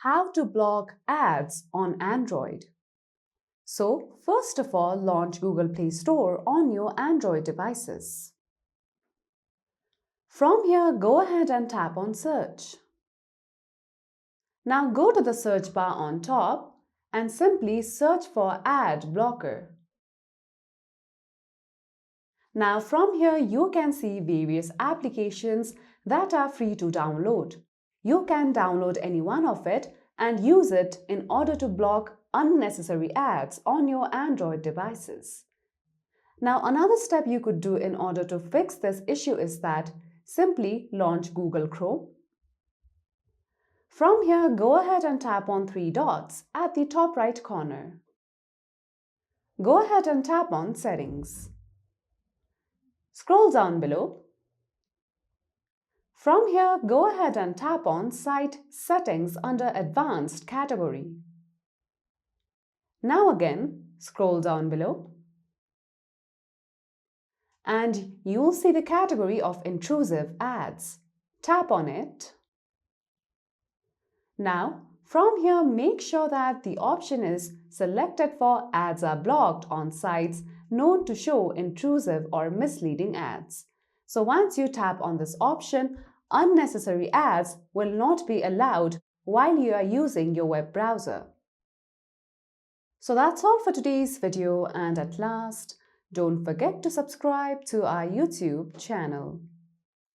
how to block ads on Android. So, first of all, launch Google Play Store on your Android devices. From here, go ahead and tap on Search. Now go to the search bar on top and simply search for Ad Blocker. Now from here, you can see various applications that are free to download. You can download any one of it and use it in order to block unnecessary ads on your Android devices. Now another step you could do in order to fix this issue is that simply launch Google Chrome. From here, go ahead and tap on three dots at the top right corner. Go ahead and tap on Settings. Scroll down below. From here, go ahead and tap on Site Settings under Advanced category. Now again, scroll down below. And you'll see the category of intrusive ads. Tap on it. Now, from here, make sure that the option is selected for ads are blocked on sites known to show intrusive or misleading ads. So once you tap on this option, unnecessary ads will not be allowed while you are using your web browser. So that's all for today's video, and at last, don't forget to subscribe to our YouTube channel.